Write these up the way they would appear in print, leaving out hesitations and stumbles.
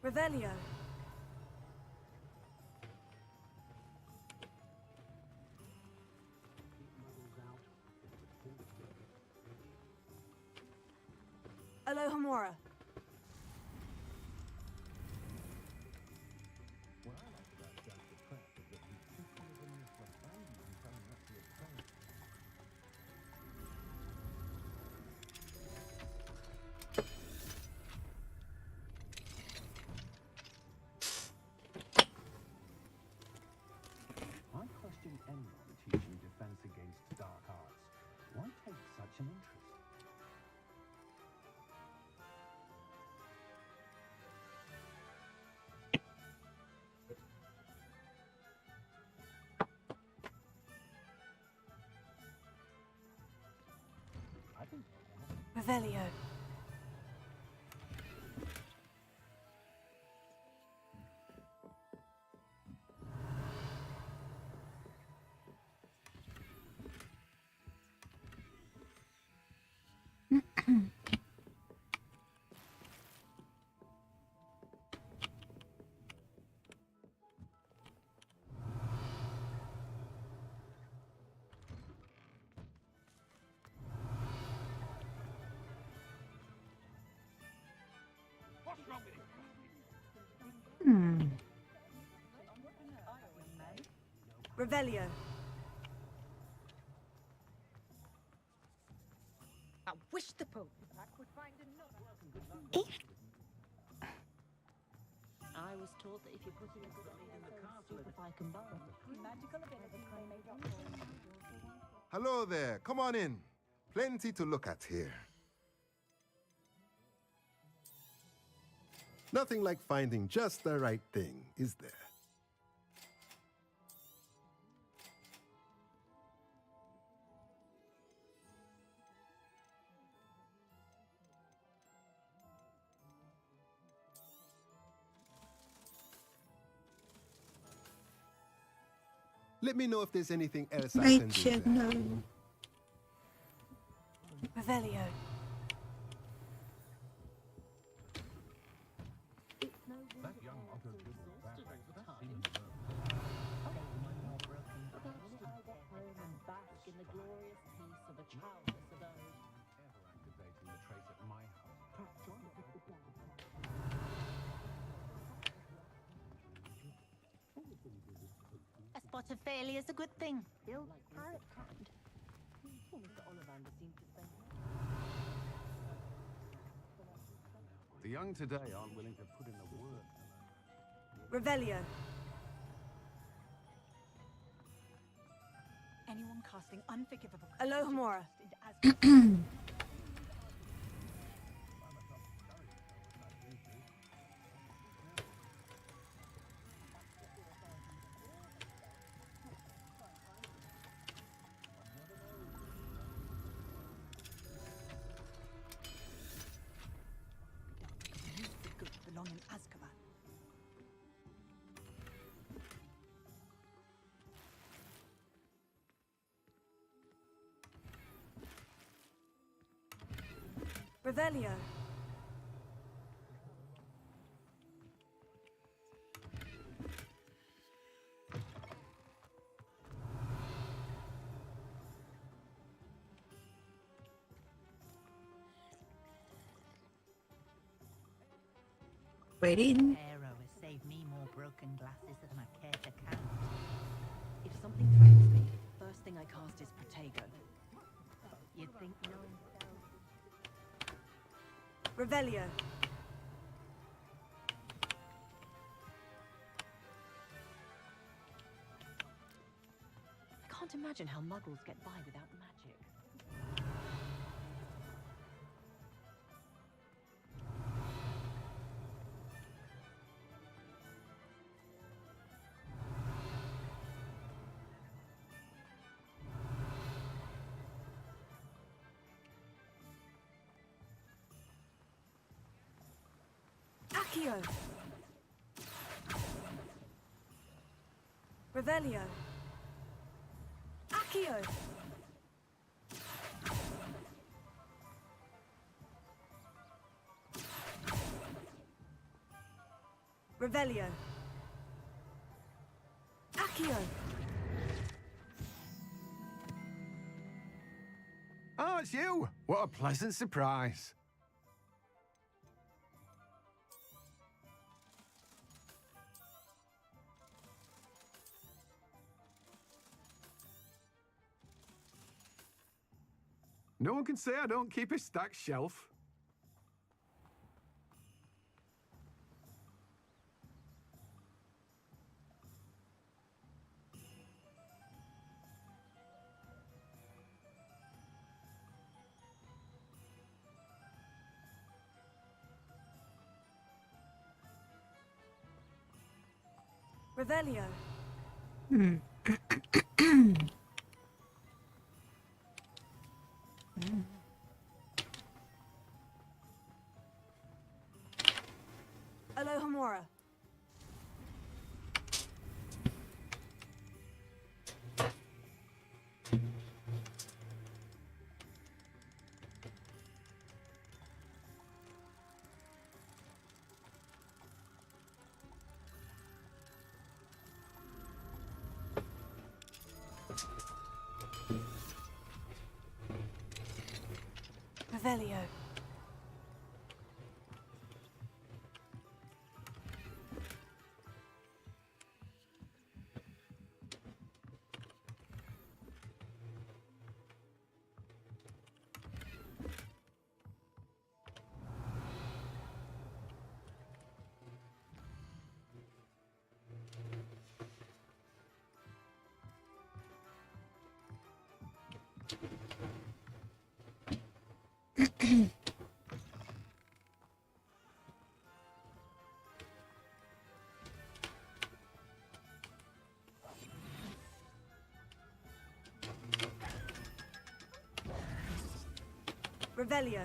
Revelio. Alohomora. Teaching defense against dark arts. Why take such an interest? I think Revelio. Revelio. I wish the Pope would find I was told that if you put in a good in the castle, if I combine magical ability. Hello there. Come on in. Plenty to look at here. Nothing like finding just the right thing, is there? Let me know if there's anything else I can do. Revelio. that young Otto did that. Bask in the glorious peace of a childless abode. Ever activating the trace at my house. A spot of failure is a good thing. Bill, parrot kind. Mr. Ollivander seemed to think. The young today aren't willing to put in the work. Revelio. Anyone casting unforgivable Alohomora. belong in Azkaban. Revelio. Waiting. Arrow has saved me more broken glasses than I care to count. If something threatens me, first thing I cast is Protego. You'd think knowing Revelio. I can't imagine how muggles get by without magic. Accio. Revelio. Accio. Revelio. Accio. Oh, it's you! What a pleasant surprise. No one can say I don't keep a stacked shelf. Revelio. Alohomora. Revelio. Revelio.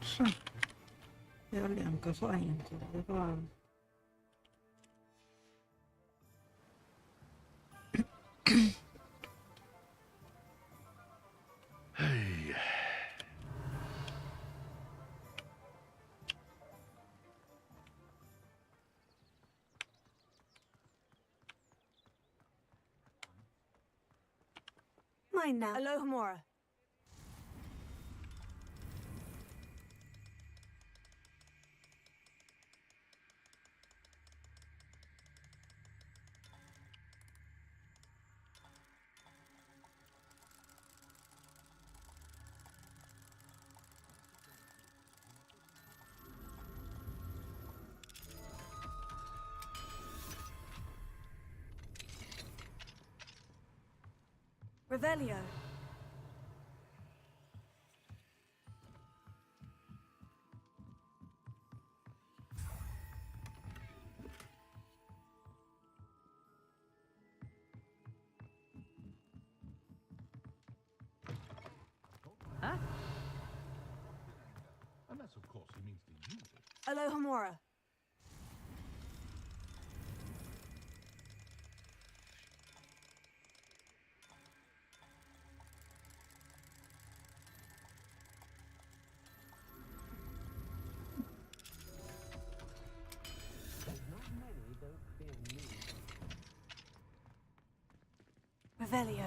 Sure. 有2个换颜色的话，Mine now. Alohomora. Revelio. Huh? Unless, of course, he means to use it. Alohomora. Revelio.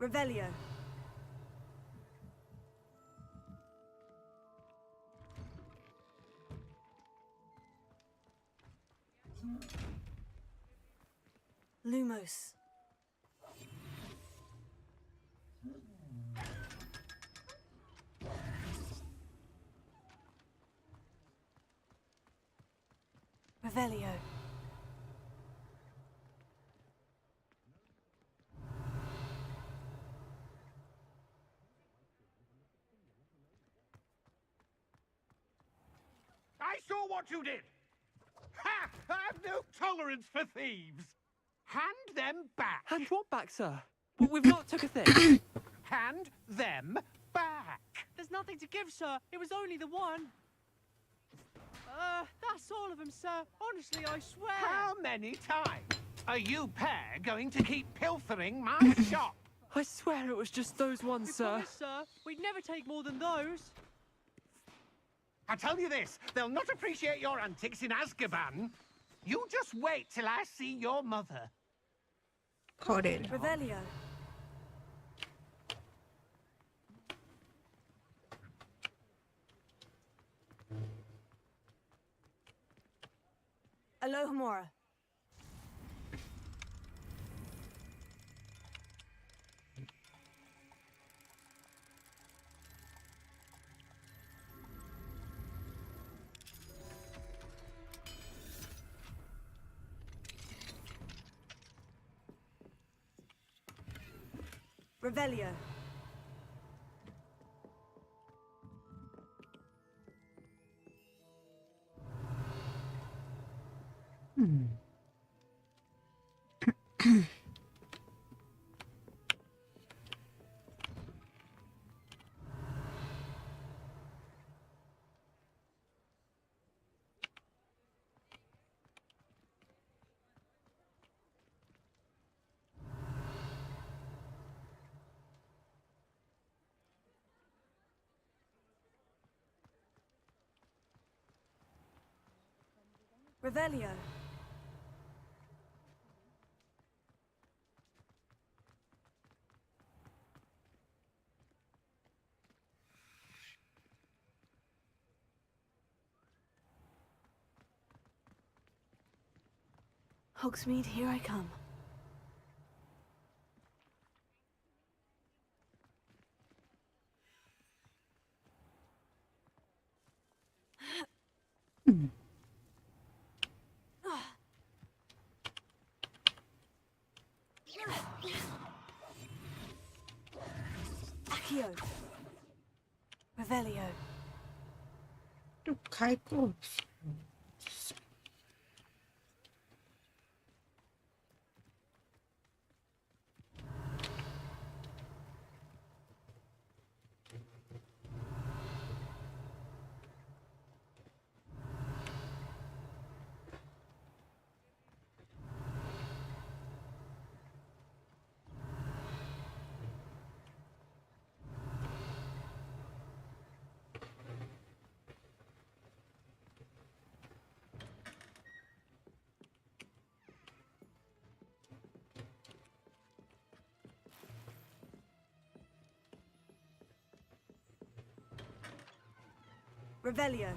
Revelio. Lumos. Revelio. I saw what you did! Ha! I have no tolerance for thieves! Hand them back! Hand what back, sir? We've not took a thing. Hand them back! There's nothing to give, sir. It was only the one. That's all of them, sir. Honestly, I swear. How many times are you pair going to keep pilfering my shop? I swear it was just those ones, We sir. promise, sir. We'd never take more than those. I tell you this, they'll not appreciate your antics in Azkaban. You just wait till I see your mother. Joder. Revelio. Alohomora. Revelio. Revelio. Hogsmeade, here I come. Accio. Revelio. 就开过。Revelio.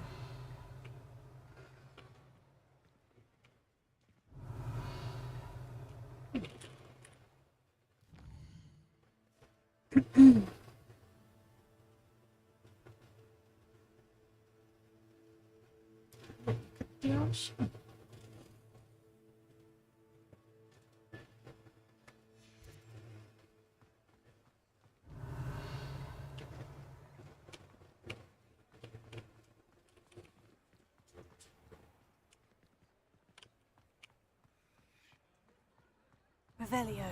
Dios. Revelio.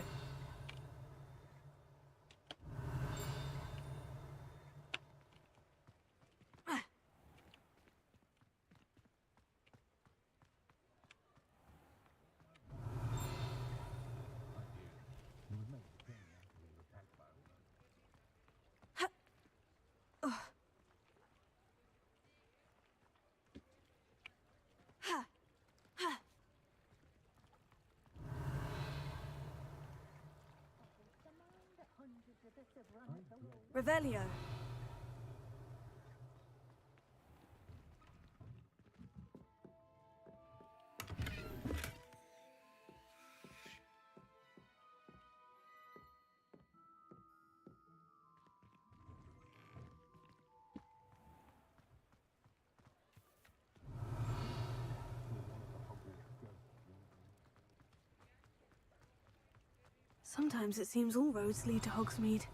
Revelio. Sometimes it seems all roads lead to Hogsmeade.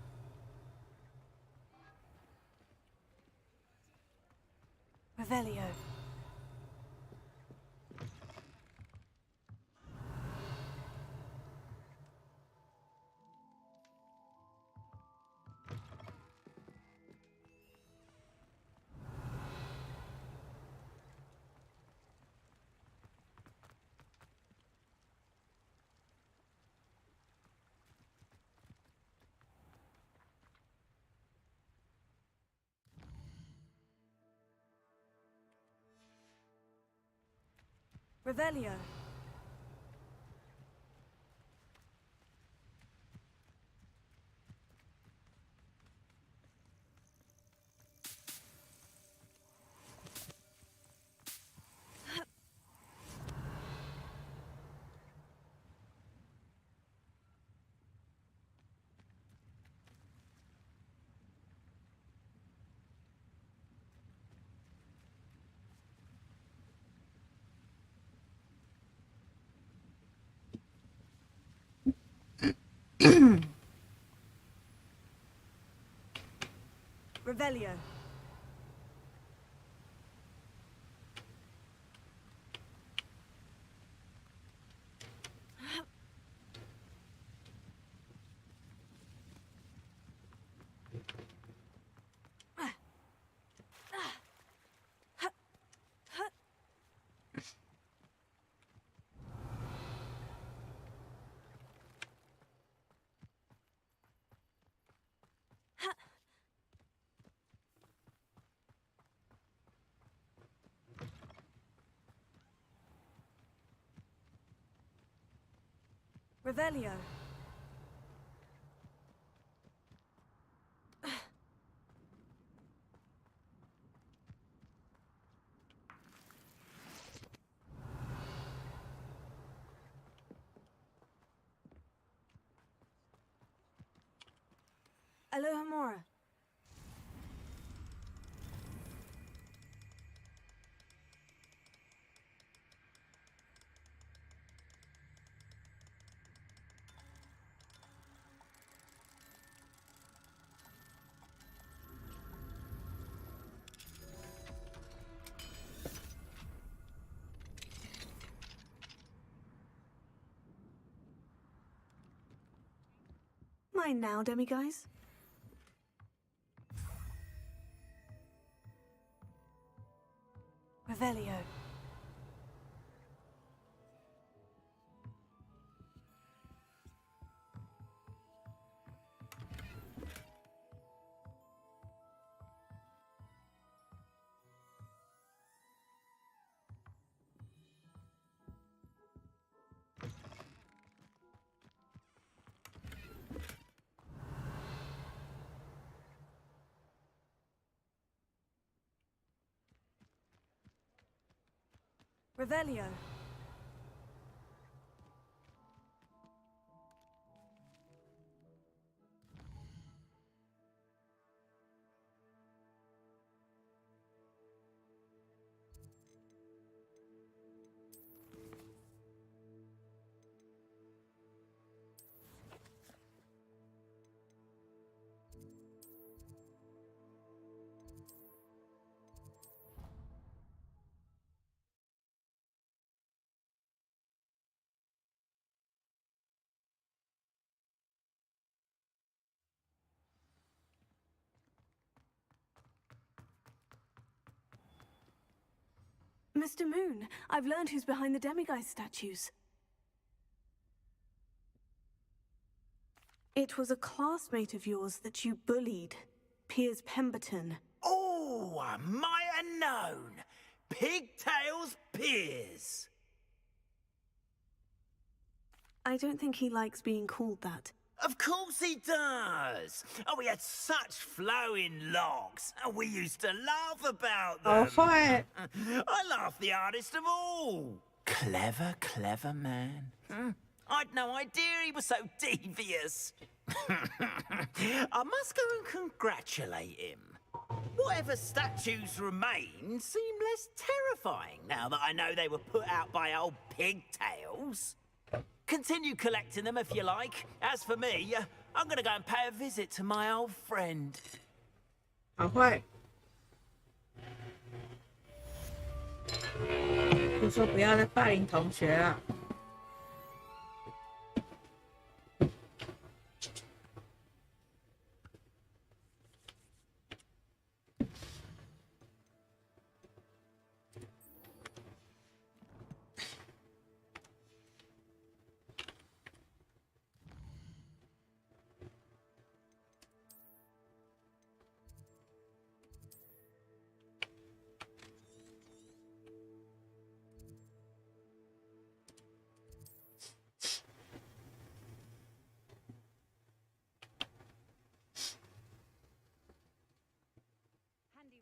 Revelio. Revelio. Revelio. Revelio. Alohomora. Mine now, demiguise. Revelio. Revelio. Mr. Moon, I've learned who's behind the demiguise statues. It was a classmate of yours that you bullied, Piers Pemberton. Oh, I might have known. Pigtails Piers. I don't think he likes being called that. Of course he does. Oh, we had such flowing locks, and we used to laugh about them. Oh, fight. I laugh the hardest of all. Clever, clever man. I'd no idea he was so devious. I must go and congratulate him. Whatever statues remain seem less terrifying now that I know they were put out by old pigtails. continue collecting them if you like. As for me, I'm gonna go and pay a visit to my old friend. 好坏，就说不要再霸凌同学了。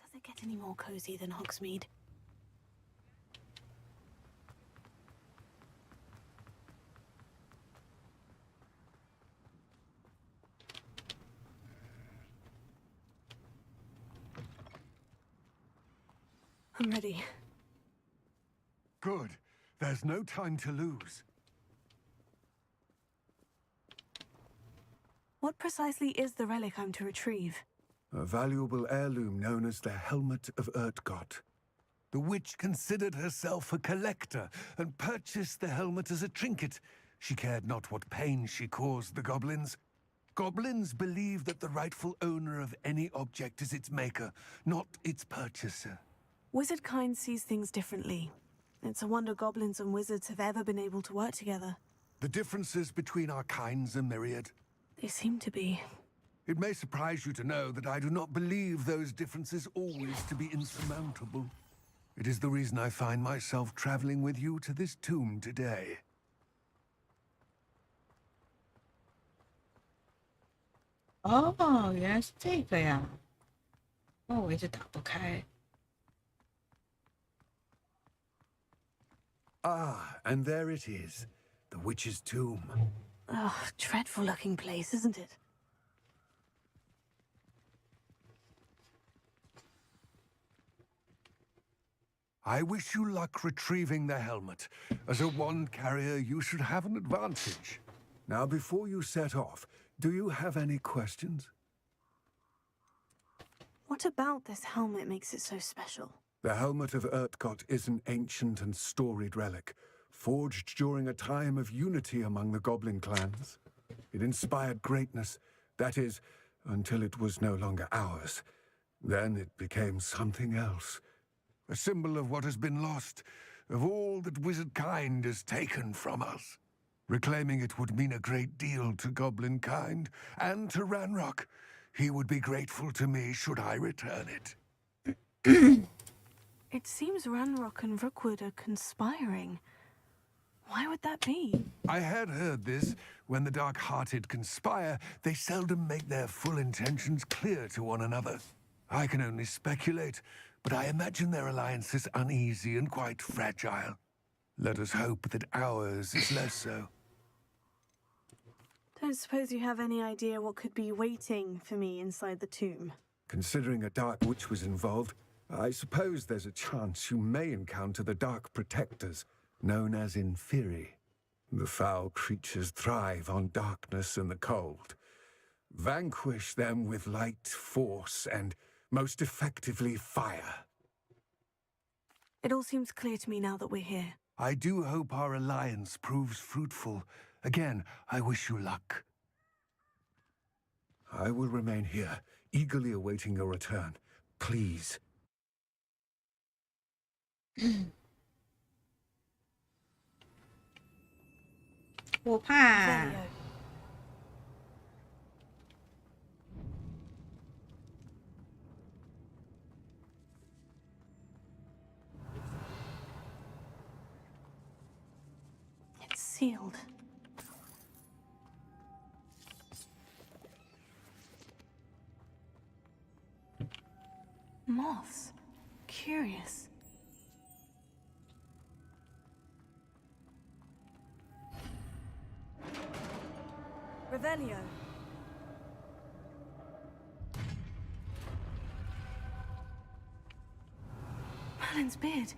Does it get any more cozy than Hogsmeade? I'm ready. Good. There's no time to lose. What precisely is the relic I'm to retrieve? A valuable heirloom known as the Helmet of Urtgott. The witch considered herself a collector and purchased the helmet as a trinket. She cared not what pain she caused the goblins. Goblins believe that the rightful owner of any object is its maker, not its purchaser. Wizard kind sees things differently. It's a wonder goblins and wizards have ever been able to work together. The differences between our kinds are myriad. They seem to be. It may surprise you to know that I do not believe those differences always to be insurmountable. It is the reason I find myself traveling with you to this tomb today. Oh, 原来是这个呀！哦，我一直打不开。Ah, and there it is, the witch's tomb. Ugh, dreadful looking place, isn't it? I wish you luck retrieving the helmet. As a wand carrier, you should have an advantage. Now, before you set off, do you have any questions? What about this helmet makes it so special? The Helmet of Urtgott is an ancient and storied relic, forged during a time of unity among the goblin clans. It inspired greatness, that is, until it was no longer ours. Then it became something else. A symbol of what has been lost, of all that wizard kind has taken from us. Reclaiming it would mean a great deal to goblin kind, and to Ranrock. He would be grateful to me should I return it. It seems Ranrock and Rookwood are conspiring. Why would that be? I had heard this. When the dark-hearted conspire, they seldom make their full intentions clear to one another. I can only speculate, but I imagine their alliance is uneasy and quite fragile. Let us hope that ours is less so. Don't suppose you have any idea what could be waiting for me inside the tomb? Considering a dark witch was involved, I suppose there's a chance you may encounter the Dark Protectors, known as Inferi. The foul creatures thrive on darkness and the cold. Vanquish them with light, force, and most effectively fire. It all seems clear to me now that we're here. I do hope our alliance proves fruitful. Again, I wish you luck. I will remain here, eagerly awaiting your return. Please. 我怕 There you go. It's sealed. Moths. Curious. Revelio. Merlin's beard.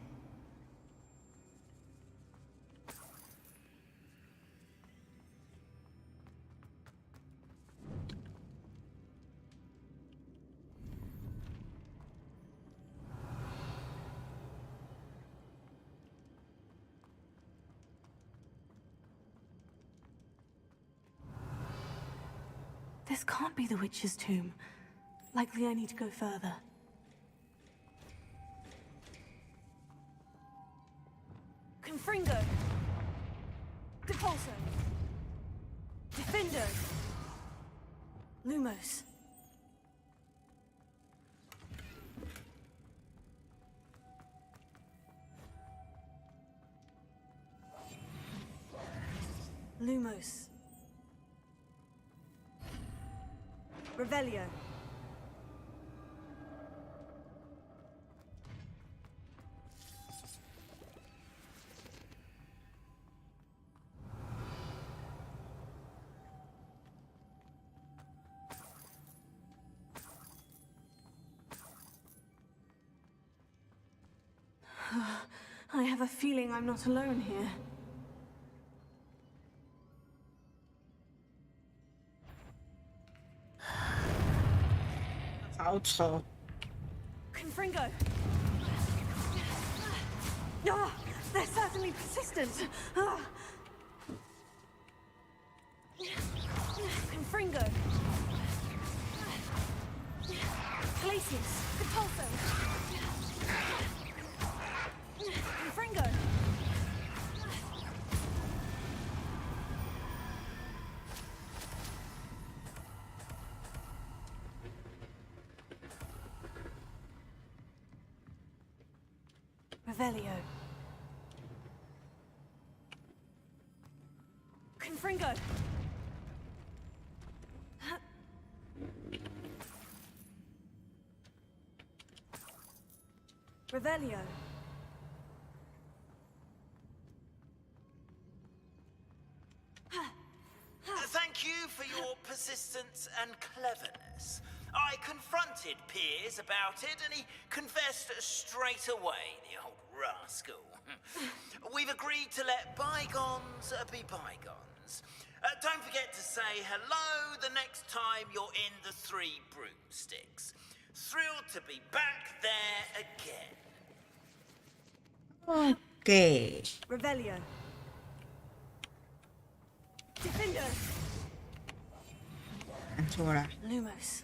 This can't be the witch's tomb. Likely I need to go further. Confringo. Depulso. Defender. Lumos. Lumos. Revelio. I have a feeling I'm not alone here. Auto. Confringo! Ah, they're certainly persistent. Ah. Confringo! Glacius! Depulso! Confringo! Revelio. Confringo. Revelio. Thank you for your persistence and cleverness. I confronted Piers about it, and he confessed straight away, the old rascal. We've agreed to let bygones be bygones. Don't forget to say hello the next time you're in the Three Broomsticks. Thrilled to be back there again. Okay. Revelio. Defender. Ancora. Lumos.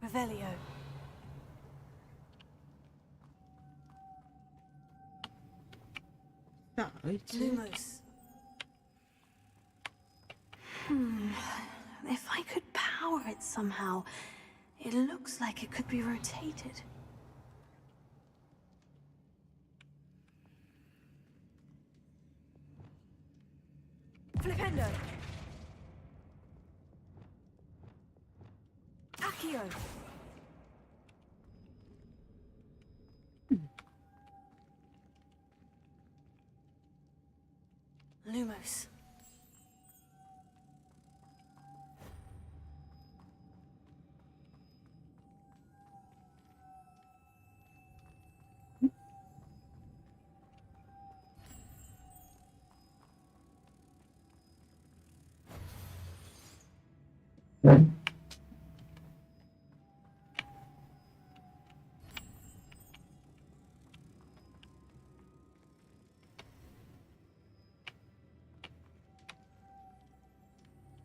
Revelio. No, it's Lumos. If I could power it somehow, it looks like it could be rotated. Flipendo. Accio. Lumos.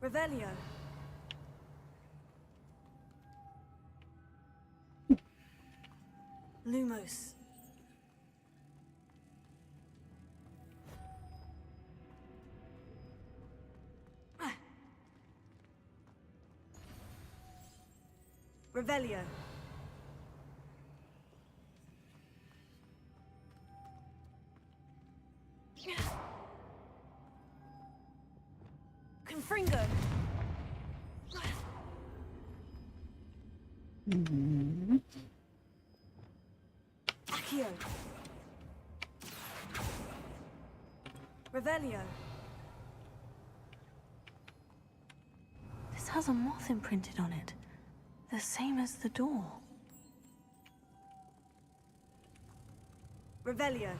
Revelio. Lumos. Revelio. Confringo. Accio. Revelio. This has a moth imprinted on it. The same as the door. Revelio.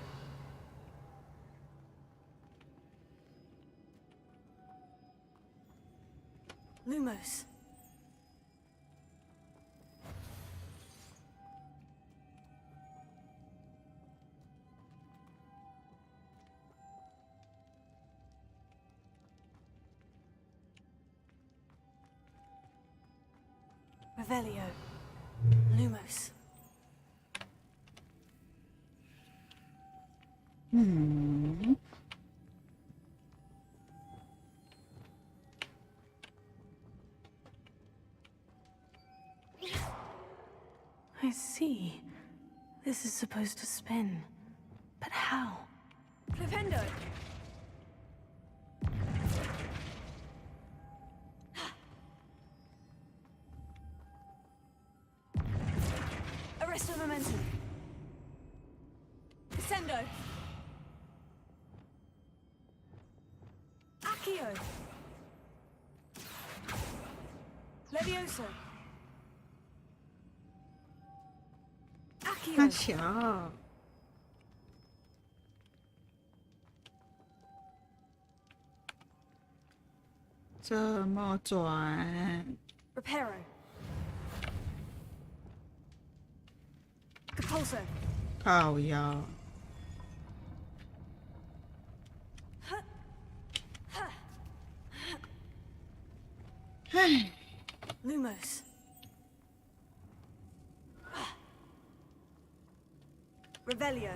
Lumos. Revelio. Lumos. I see. This is supposed to spin. But how? Flipendo! Arresto momentum. Descendo. Accio. Levioso. 那巧，怎么转？ Reparo. Capulso. 靠腰。唉， Lumos. Revelio.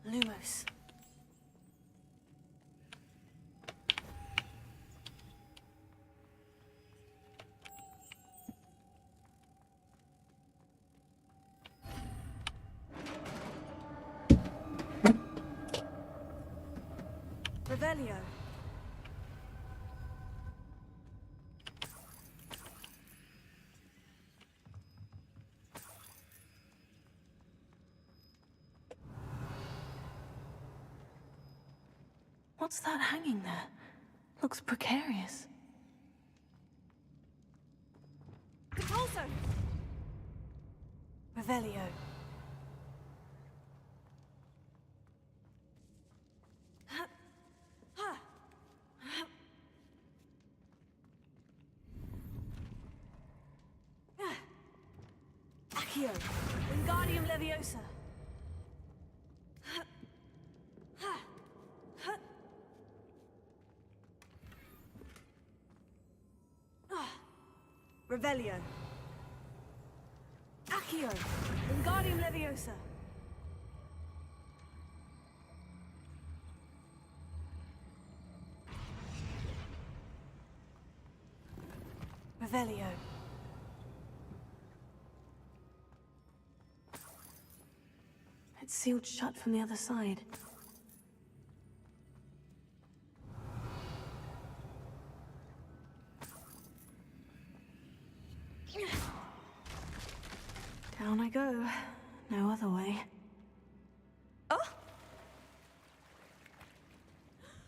Lumos. Revelio. What's that hanging there? Looks precarious. Compulso! Revelio. Accio. Wingardium Leviosa. Revelio. Accio. Wingardium Leviosa. Revelio. It's sealed shut from the other side. Down I go. No other way. Oh!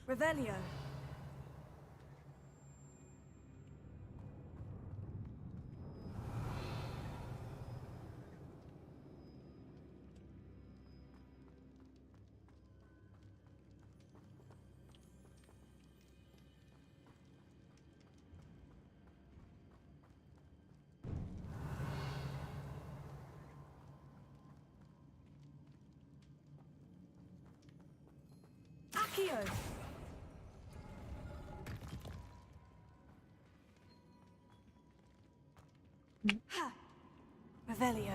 Revelio. Accio. Ha. Revelio.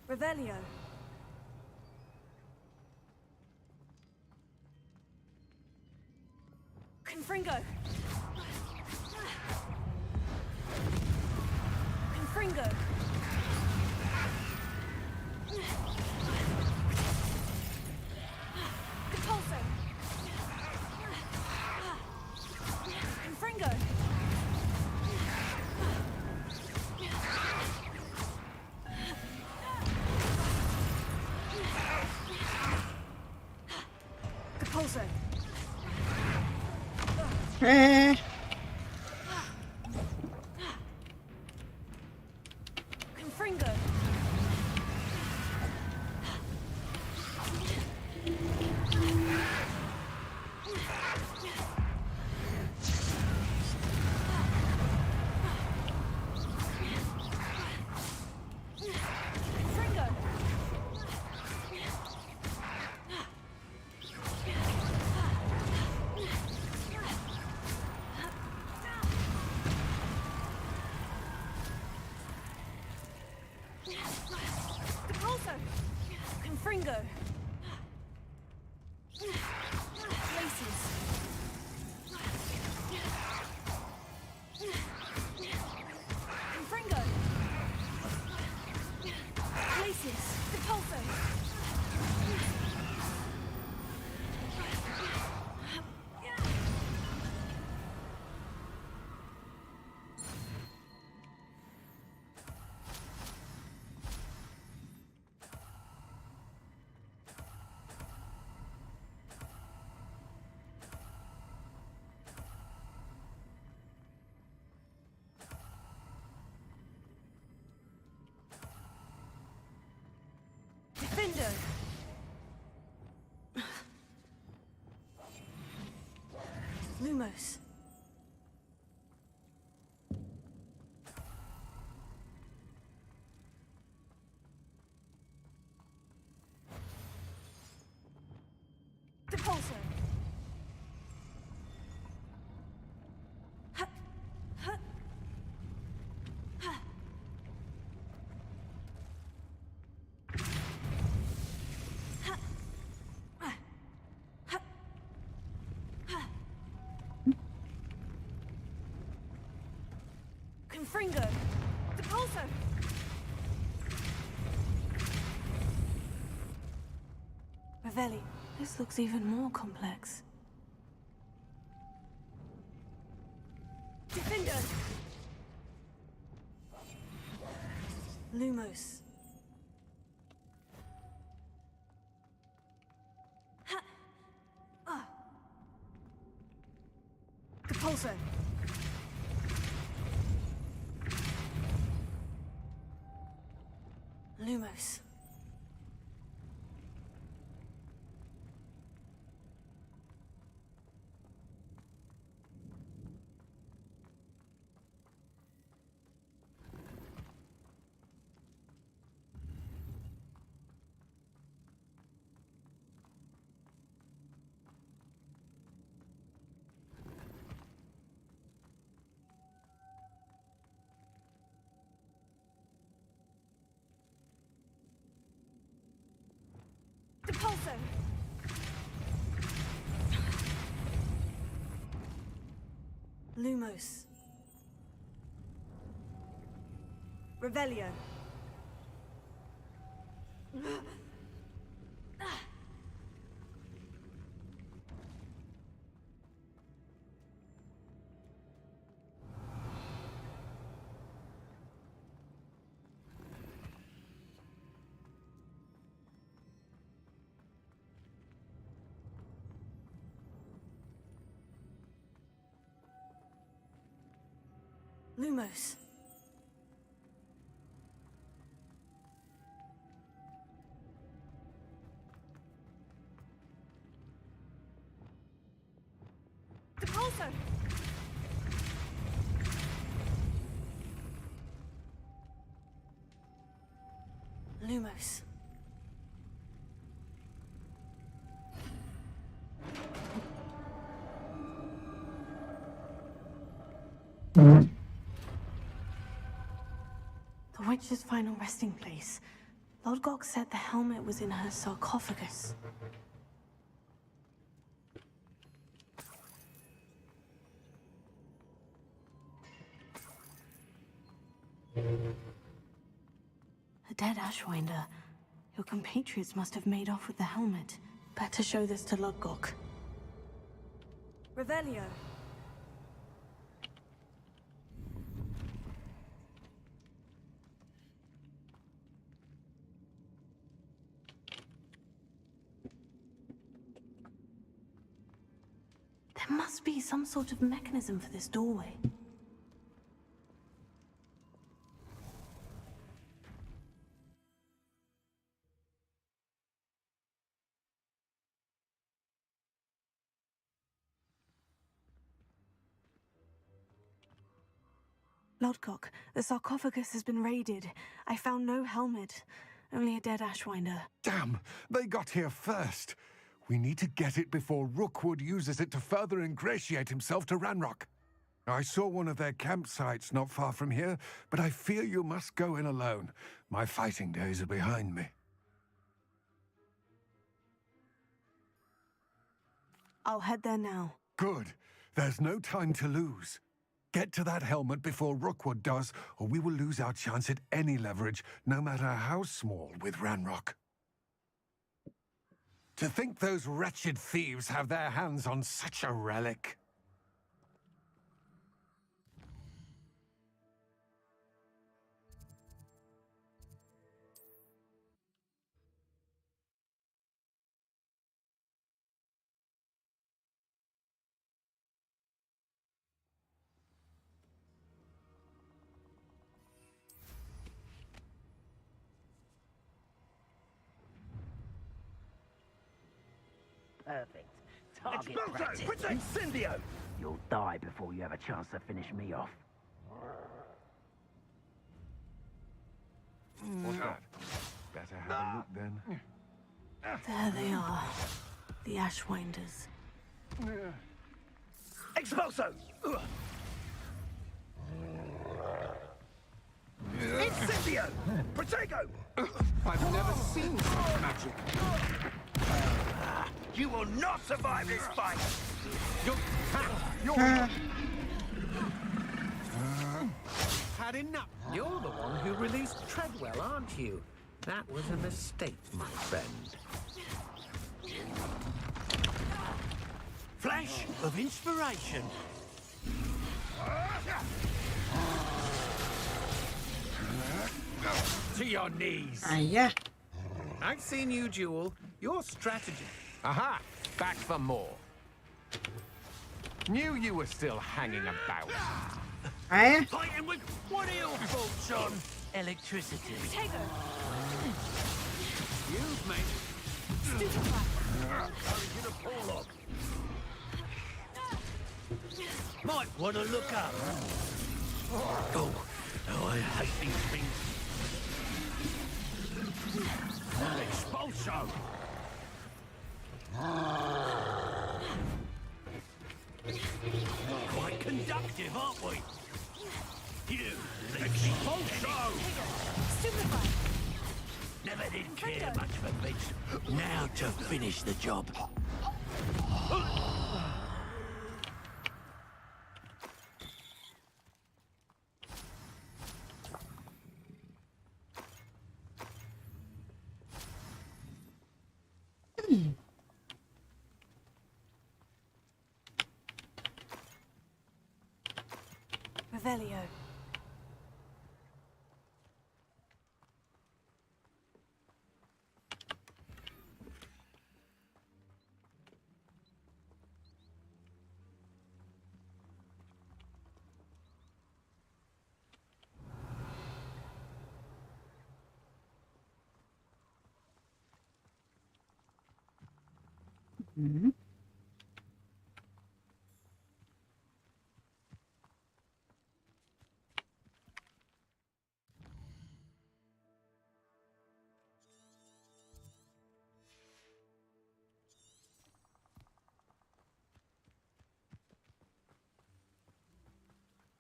Revelio. Confringo. Confringo. Eh. Confringo. Confringo. Laces. Confringo. Laces. Depulso. Defender. Lumos. Depulso. Confringo. Depulso. Ravelli. This looks even more complex. Defender. Lumos. Ha. Ah. Depulso. Lumos. Depulso. Lumos. Revelio. Lumos. Depulso. Lumos. The witch's final resting place. Lodgok said the helmet was in her sarcophagus. A dead Ashwinder. Your compatriots must have made off with the helmet. Better show this to Lodgok. Revelio. There must be some sort of mechanism for this doorway. Lodcock, the sarcophagus has been raided. I found no helmet, only a dead Ashwinder. Damn! They got here first. We need to get it before Rookwood uses it to further ingratiate himself to Ranrock. I saw one of their campsites not far from here, but I fear you must go in alone. My fighting days are behind me. I'll head there now. Good. There's no time to lose. Get to that helmet before Rookwood does, or we will lose our chance at any leverage, no matter how small, with Ranrock. To think those wretched thieves have their hands on such a relic. Perfect. Target practice. Incendio! You'll die before you have a chance to finish me off. What's that? Better have a look then. There they are. The Ashwinders. Expulso! Incendio! Protego! I've never seen such magic. You will not survive this fight! Had enough. You're the one who released Treadwell, aren't you? That was a mistake, my friend. Flash of inspiration. To your knees. Yeah. I've seen you duel. Your strategy. Aha! Back for more. Knew you were still hanging about. Fighting with what are your faults on? Electricity. Excuse me. Might want to look up. Oh, I hate these things. Expulso! Quite conductive, aren't we? You, Expulso! Never did care much for fish. Now to finish the job. Revelio.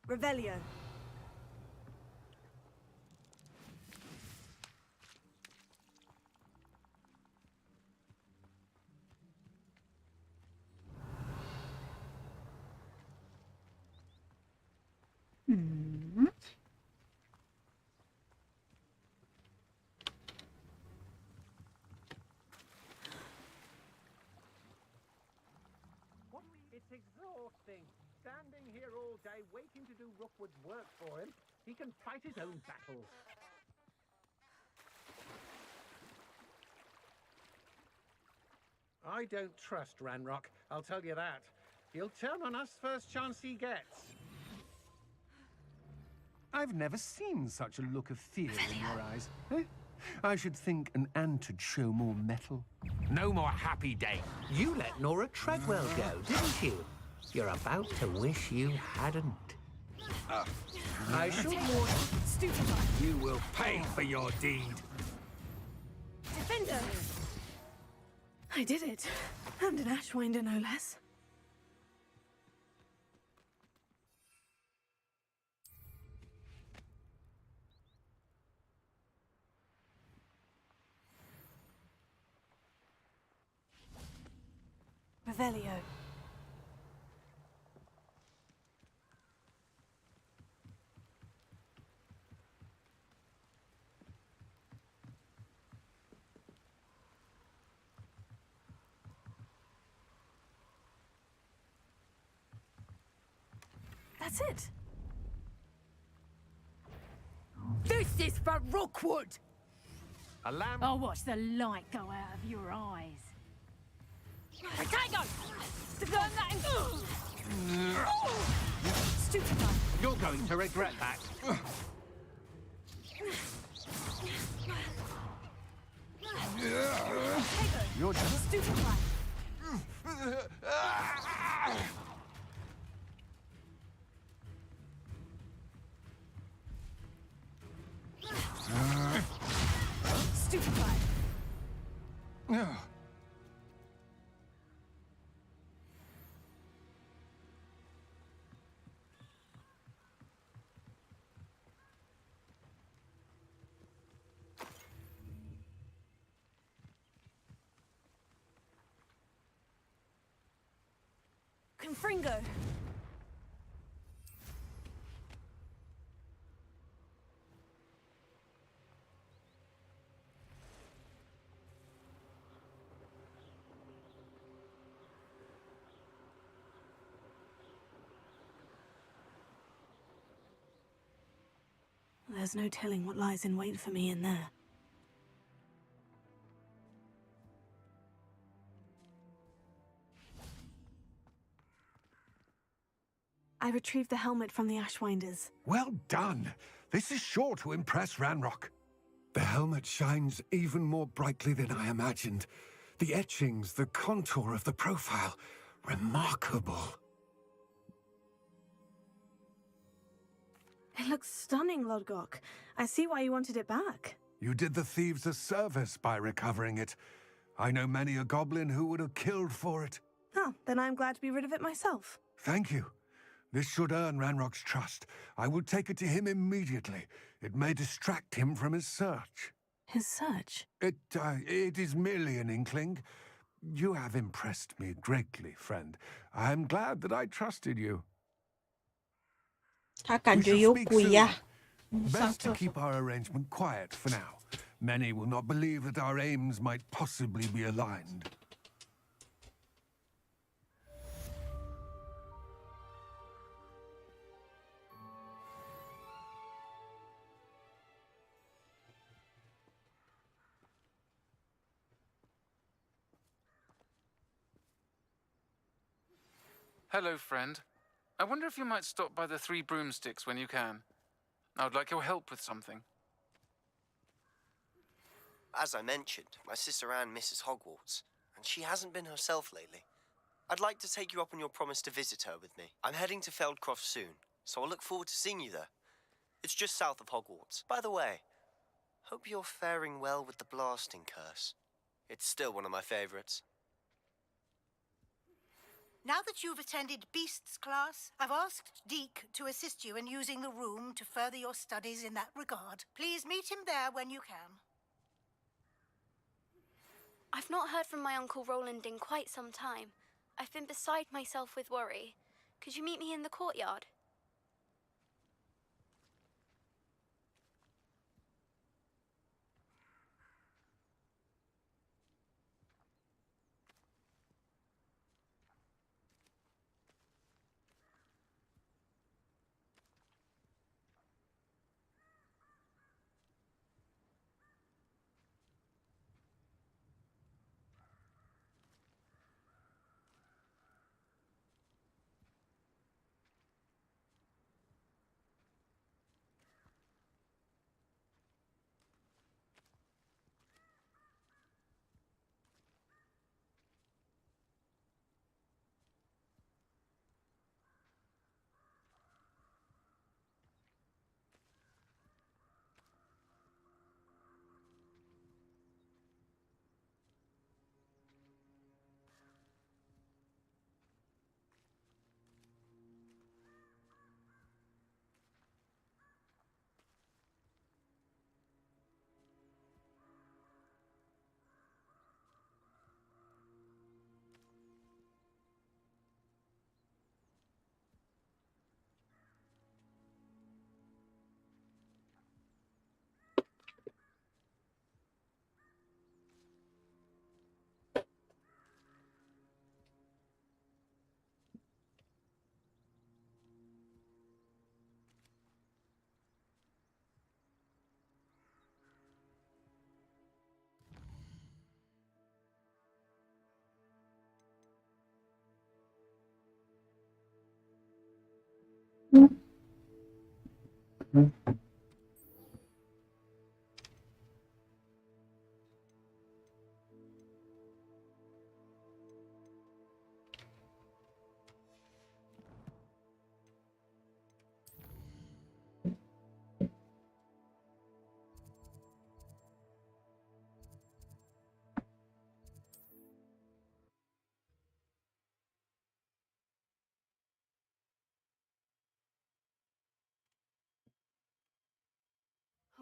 Revelio. It's exhausting. Standing here all day waiting to do Rookwood's work for him. He can fight his own battles. I don't trust Ranrock, I'll tell you that. He'll turn on us first chance he gets. I've never seen such a look of fear in your eyes. Eh? I should think an ant'd show more mettle. No more happy day. You let Nora Treadwell go, didn't you? You're about to wish you hadn't. I should warn you. You will pay for your deed. Defender! I did it. And an Ashwinder, no less. Revelio. That's it. This is for Rookwood! A lamb? I'll watch the light go out of your eyes. Potato! Stupid guy. You're going to regret that. You're just... Stupid guy. Stupid guy. Confringo. There's no telling what lies in wait for me in there. I retrieved the helmet from the Ashwinders. Well done. This is sure to impress Ranrock. The helmet shines even more brightly than I imagined. The etchings, the contour of the profile. Remarkable. It looks stunning, Lodgok. I see why you wanted it back. You did the thieves a service by recovering it. I know many a goblin who would have killed for it. Oh, then I'm glad to be rid of it myself. Thank you. This should earn Ranrock's trust. I will take it to him immediately. It may distract him from his search. His search? It is merely an inkling. You have impressed me greatly, friend. I am glad that I trusted you. 他感 We 觉 shall 有 speak 鬼 soon. 呀、 Best to keep our arrangement quiet for now. Many will not believe that our aims might possibly be aligned. Hello, friend. I wonder if you might stop by the Three Broomsticks when you can. I would like your help with something. As I mentioned, my sister Anne misses Hogwarts, and she hasn't been herself lately. I'd like to take you up on your promise to visit her with me. I'm heading to Feldcroft soon, so I'll look forward to seeing you there. It's just south of Hogwarts. By the way, hope you're faring well with the blasting curse. It's still one of my favorites. Now that you've attended Beasts class, I've asked Deke to assist you in using the room to further your studies in that regard. Please meet him there when you can. I've not heard from my Uncle Roland in quite some time. I've been beside myself with worry. Could you meet me in the courtyard?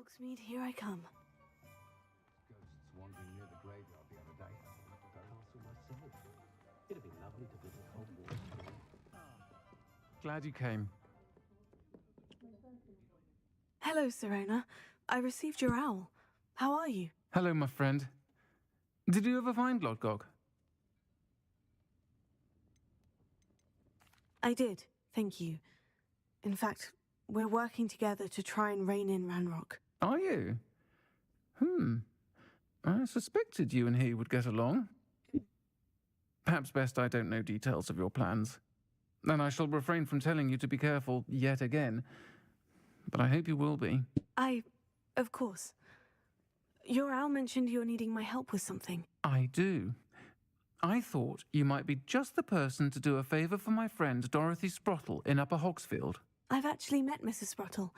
Hogsmeade, here I come. Ghosts wandering near the graveyard the other day. I went to the castle myself. It'd be lovely to visit Hogwarts. Glad you came. Hello, Serona. I received your owl. How are you? Hello, my friend. Did you ever find Lodgok? I did, thank you. In fact, we're working together to try and rein in Ranrock. Are you? I suspected you and he would get along. Perhaps best I don't know details of your plans. And I shall refrain from telling you to be careful yet again. But I hope you will be. Of course. Your owl mentioned you're needing my help with something. I do. I thought you might be just the person to do a favour for my friend Dorothy Sprottle in Upper Hogsfield. I've actually met Mrs. Sprottle.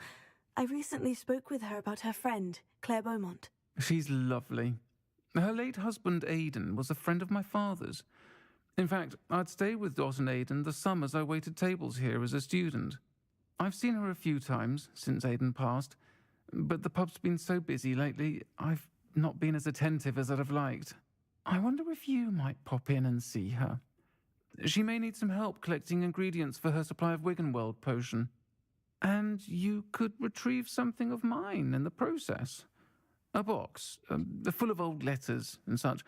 I recently spoke with her about her friend, Claire Beaumont. She's lovely. Her late husband Aidan was a friend of my father's. In fact, I'd stay with Dot and Aidan the summers I waited tables here as a student. I've seen her a few times since Aidan passed, but the pub's been so busy lately, I've not been as attentive as I'd have liked. I wonder if you might pop in and see her. She may need some help collecting ingredients for her supply of Wiggenweld potion. And you could retrieve something of mine in the process. A box, full of old letters and such.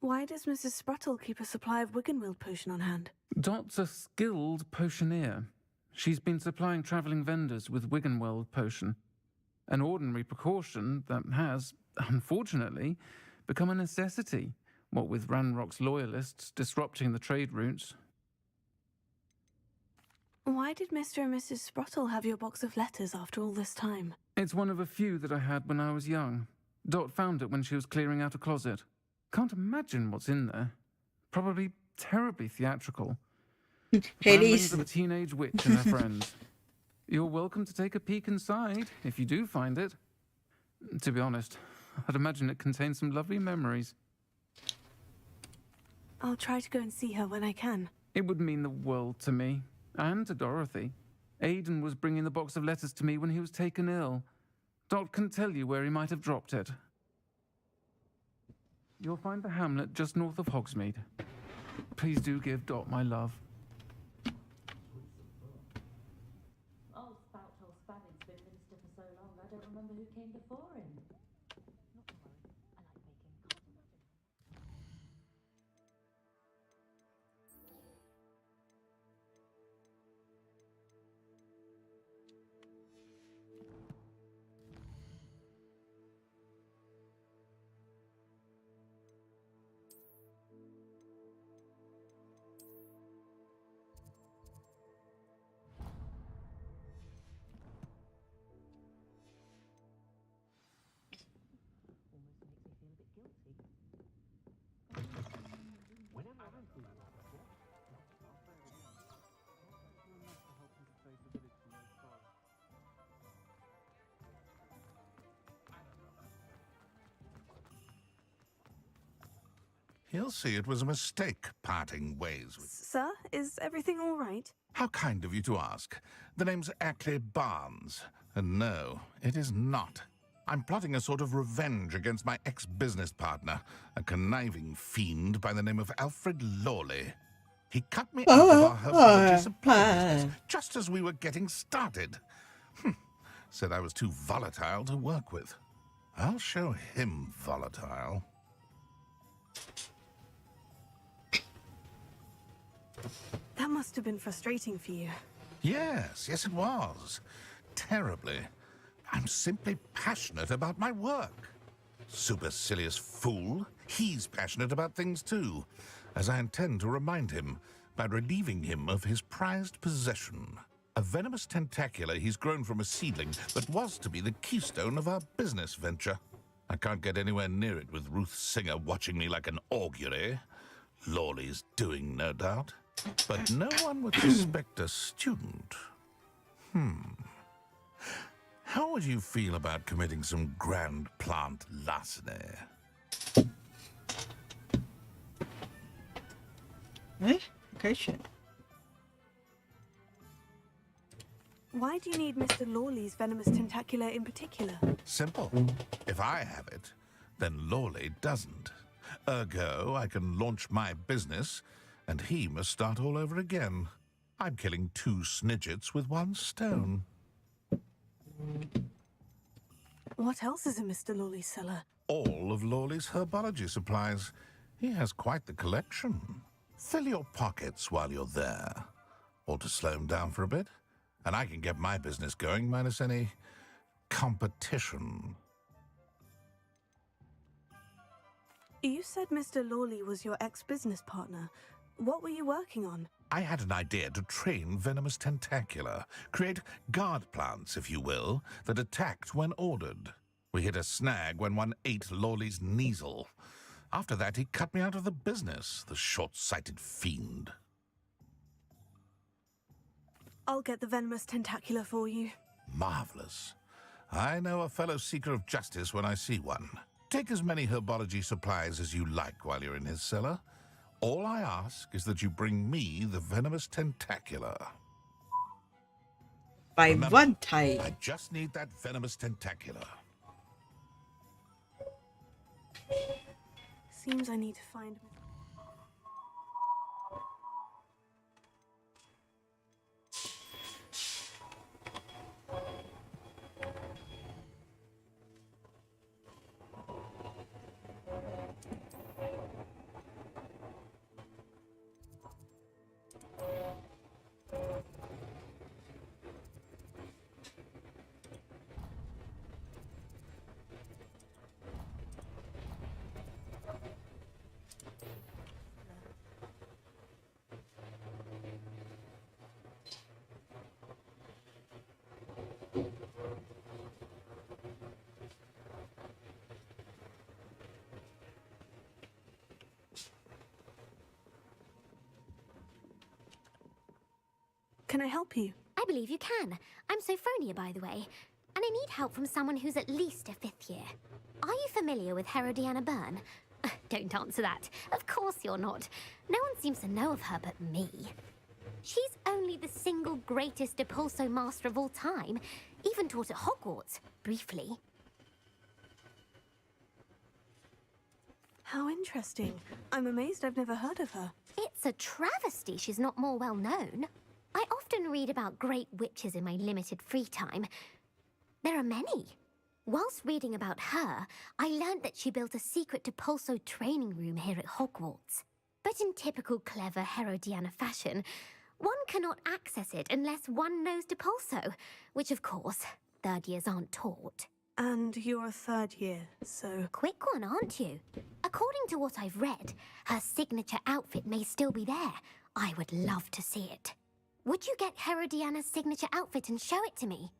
Why does Mrs. Sprottle keep a supply of Wiggenweld potion on hand? Dot's a skilled potioneer. She's been supplying travelling vendors with Wiggenweld potion. An ordinary precaution that has, unfortunately, become a necessity, what with Ranrock's loyalists disrupting the trade routes. Why did Mr. and Mrs. Sprottle have your box of letters after all this time? It's one of a few that I had when I was young. Dot found it when she was clearing out a closet. Can't imagine what's in there. Probably terribly theatrical. Ramblings of a teenage witch and her friends. You're welcome to take a peek inside, if you do find it. To be honest, I'd imagine it contains some lovely memories. I'll try to go and see her when I can. It would mean the world to me, and to Dorothy. Aidan was bringing the box of letters to me when he was taken ill. Dot can tell you where he might have dropped it. You'll find the hamlet just north of Hogsmeade. Please do give Dot my love. He'll see it was a mistake parting ways with... Sir, is everything all right? How kind of you to ask. The name's Ackley Barnes. And no, it is not. I'm plotting a sort of revenge against my ex-business partner, a conniving fiend by the name of Alfred Lawley. He cut me out of our herbology supply business just as we were getting started. Said I was too volatile to work with. I'll show him volatile. That must have been frustrating for you. Yes, it was. Terribly. I'm simply passionate about my work. Supercilious fool. He's passionate about things too. as I intend to remind him by relieving him of his prized possession. A venomous tentacula he's grown from a seedling that was to be the keystone of our business venture. I can't get anywhere near it with Ruth Singer watching me like an augury. Lawley's doing, no doubt. But no one would suspect a student. How would you feel about committing some grand plant larceny? Okay, shit. Why do you need Mr. Lawley's venomous tentacula in particular? Simple. If I have it, then Lawley doesn't. Ergo, I can launch my business, and he must start all over again. I'm killing 2 snidgets with 1 stone. What else is in Mr. Lawley's cellar? All of Lawley's herbology supplies. He has quite the collection. Fill your pockets while you're there. Or to slow him down for a bit, and I can get my business going minus any competition. You said Mr. Lawley was your ex-business partner. What were you working on? I had an idea to train venomous tentacula, create guard plants, if you will, that attacked when ordered. We hit a snag when one ate Lawley's Kneasel. After that, he cut me out of the business, the short-sighted fiend. I'll get the venomous tentacula for you. Marvelous. I know a fellow seeker of justice when I see one. Take as many herbology supplies as you like while you're in his cellar. All I ask is that you bring me the venomous tentacula. By Remember, one type. I just need that venomous tentacula. Seems I need to find... Can I help you? I believe you can. I'm Sophronia, by the way, and I need help from someone who's at least a 5th year. Are you familiar with Herodiana Byrne? Don't answer that. Of course you're not. No one seems to know of her but me. She's only the single greatest Depulso master of all time, even taught at Hogwarts, briefly. How interesting. I'm amazed I've never heard of her. It's a travesty she's not more well known. I often read about great witches in my limited free time. There are many. Whilst reading about her, I learned that she built a secret Depulso training room here at Hogwarts. But in typical clever Herodiana fashion, one cannot access it unless one knows Depulso, which of course, 3rd years aren't taught. And you're a 3rd year, so... Quick one, aren't you? According to what I've read, her signature outfit may still be there. I would love to see it. Would you get Herodiana's signature outfit and show it to me?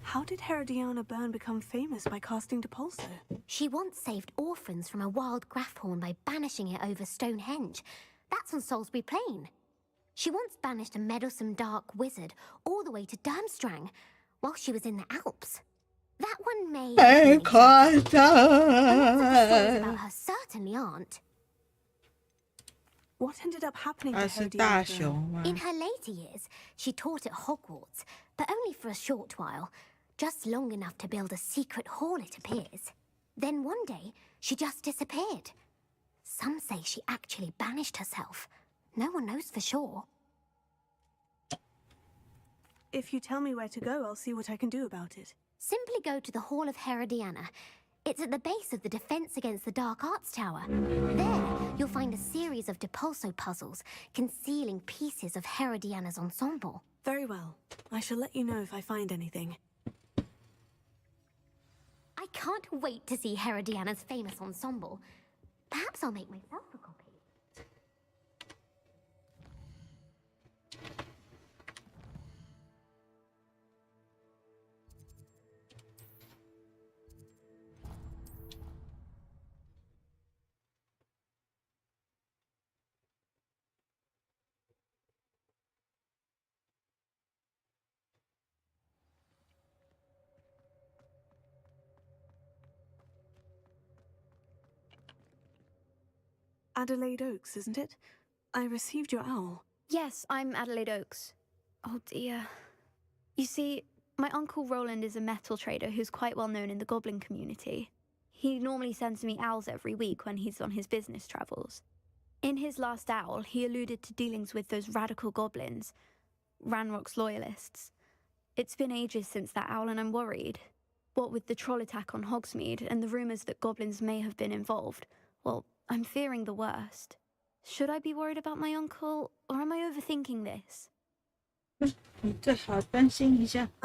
How did Herodiana Byrne become famous by casting Depulso? She once saved orphans from a wild Graffhorn by banishing it over Stonehenge. That's on Salisbury Plain. She once banished a meddlesome dark wizard all the way to Durmstrang while she was in the Alps. That one may... And lots of stories about her certainly aren't. What ended up happening to Herodiana Byrne? In her later years, she taught at Hogwarts, but only for a short while. Just long enough to build a secret hall, it appears. Then one day, she just disappeared. Some say she actually banished herself. No one knows for sure. If you tell me where to go, I'll see what I can do about it. Simply go to the Hall of Herodiana. It's at the base of the Defense Against the Dark Arts Tower. There, you'll find a series of Depulso puzzles concealing pieces of Herodiana's ensemble. Very well. I shall let you know if I find anything. I can't wait to see Herodiana's famous ensemble. Perhaps I'll make myself a copy. Adelaide Oaks, isn't it? I received your owl. Yes, I'm Adelaide Oaks. Oh dear. You see, my Uncle Roland is a metal trader who's quite well known in the goblin community. He normally sends me owls every week when he's on his business travels. In his last owl, he alluded to dealings with those radical goblins, Ranrock's loyalists. It's been ages since that owl and I'm worried. What with the troll attack on Hogsmeade and the rumours that goblins may have been involved, well, I'm fearing the worst. Should I be worried about my uncle, or am I overthinking this? I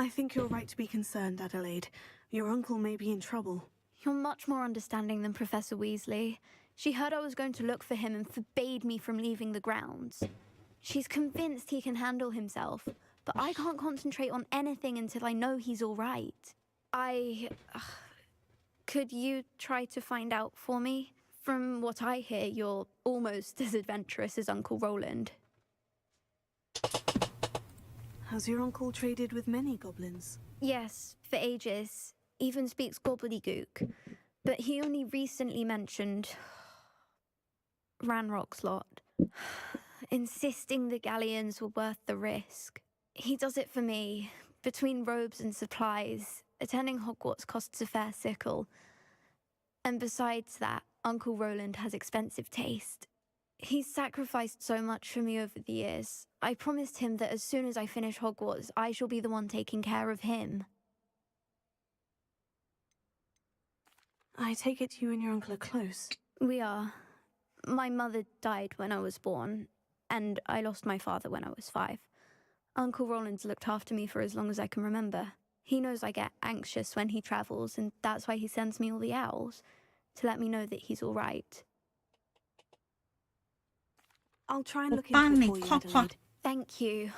think you're right to be concerned, Adelaide. Your uncle may be in trouble. You're much more understanding than Professor Weasley. She heard I was going to look for him and forbade me from leaving the grounds. She's convinced he can handle himself, but I can't concentrate on anything until I know he's all right. Could you try to find out for me? From what I hear, you're almost as adventurous as Uncle Roland. Has your uncle traded with many goblins? Yes, for ages. Even speaks gobbledygook. But he only recently mentioned Ranrock's lot, insisting the galleons were worth the risk. He does it for me. Between robes and supplies, attending Hogwarts costs a fair sickle. And besides that, Uncle Roland has expensive taste. He's sacrificed so much for me over the years. I promised him that as soon as I finish Hogwarts, I shall be the one taking care of him. I take it you and your uncle are close. We are. My mother died when I was born, and I lost my father when I was 5. Uncle Roland's looked after me for as long as I can remember. He knows I get anxious when he travels, and that's why he sends me all the owls, to let me know that he's all right. I'll try and look into it for you, Adelaide. Thank you.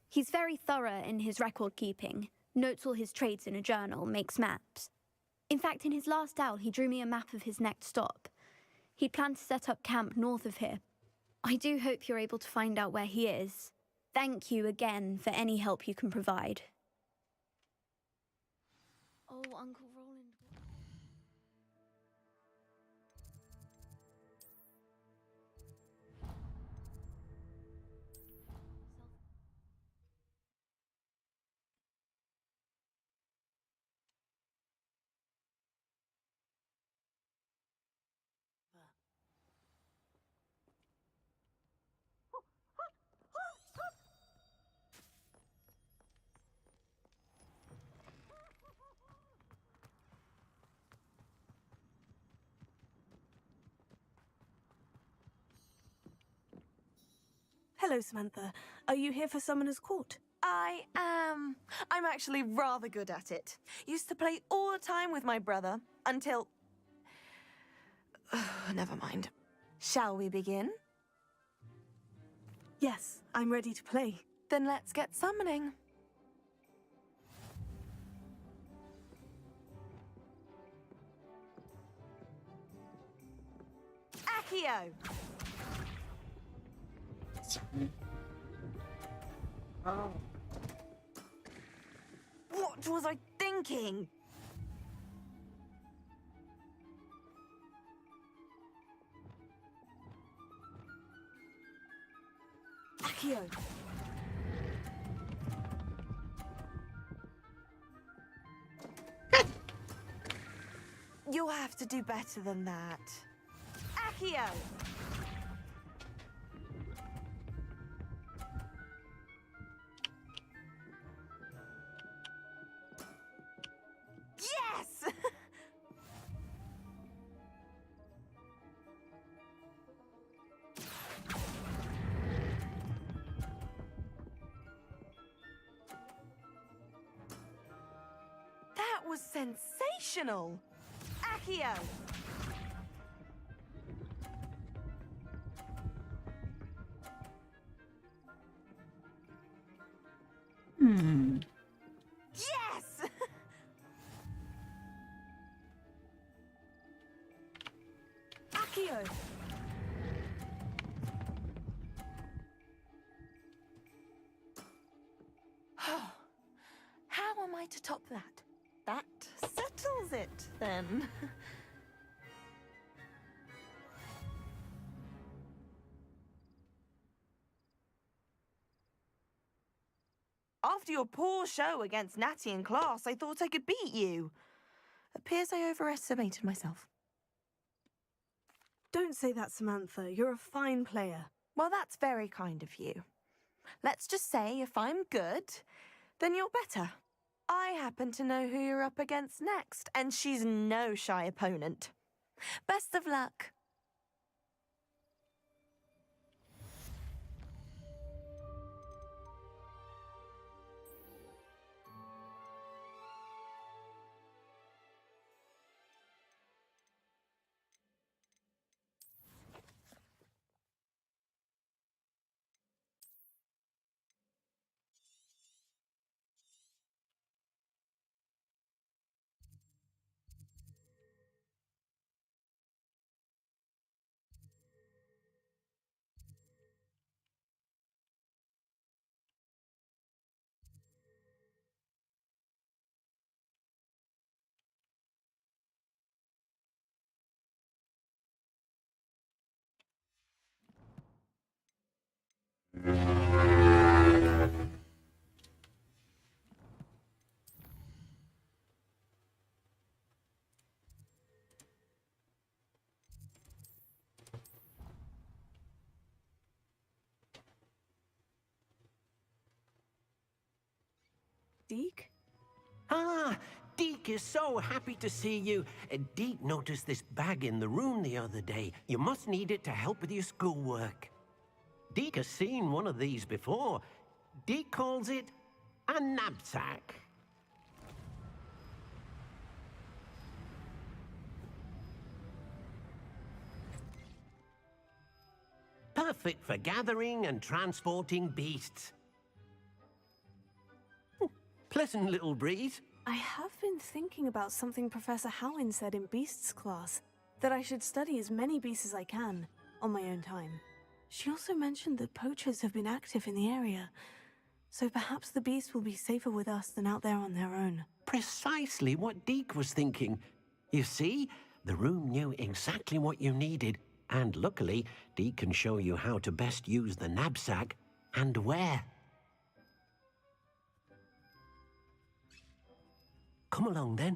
He's very thorough in his record keeping, notes all his trades in a journal, makes maps. In fact, in his last owl, he drew me a map of his next stop. He planned to set up camp north of here. I do hope you're able to find out where he is. Thank you again for any help you can provide. Oh, Uncle Roland. Hello, Samantha. Are you here for Summoner's Court? I am. I'm actually rather good at it. Used to play all the time with my brother, until... Never mind. Shall we begin? Yes, I'm ready to play. Then let's get summoning. Accio! Oh. What was I thinking? Accio! You'll have to do better than that. Accio! Yes! That was sensational! Sensational! Accio! Yes! Accio! How am I to top that? That settles it, then. After your poor show against Natty in class, I thought I could beat you. Appears I overestimated myself. Don't say that, Samantha. You're a fine player. Well, that's very kind of you. Let's just say if I'm good, then you're better. I happen to know who you're up against next, and she's no shy opponent. Best of luck. Deke? Ah, Deke is so happy to see you. Deke noticed this bag in the room the other day. You must need it to help with your schoolwork. Deke has seen one of these before. Deke calls it a knapsack. Perfect for gathering and transporting beasts. Pleasant little breeze. I have been thinking about something Professor Howin said in Beasts class, that I should study as many beasts as I can, on my own time. She also mentioned that poachers have been active in the area, so perhaps the beasts will be safer with us than out there on their own. Precisely what Deke was thinking. You see, the room knew exactly what you needed, and luckily, Deke can show you how to best use the knapsack and where. Come along, then.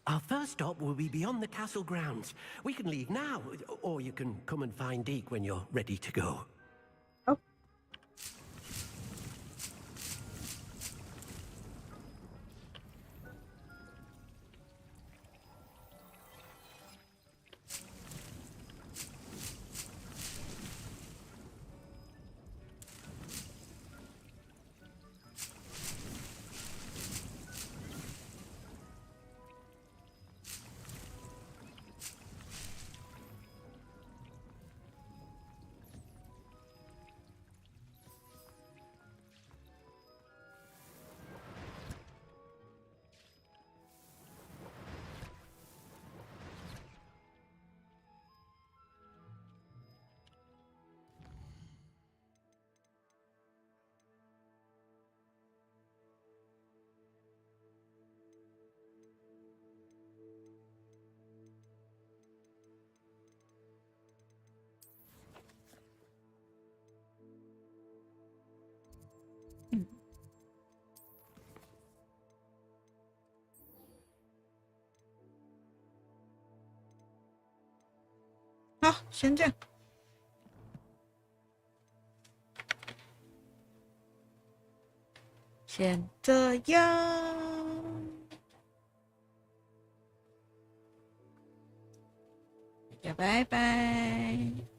Our first stop will be beyond the castle grounds. We can leave now, or you can come and find Deke when you're ready to go.好，先这样。先这样。大家拜拜。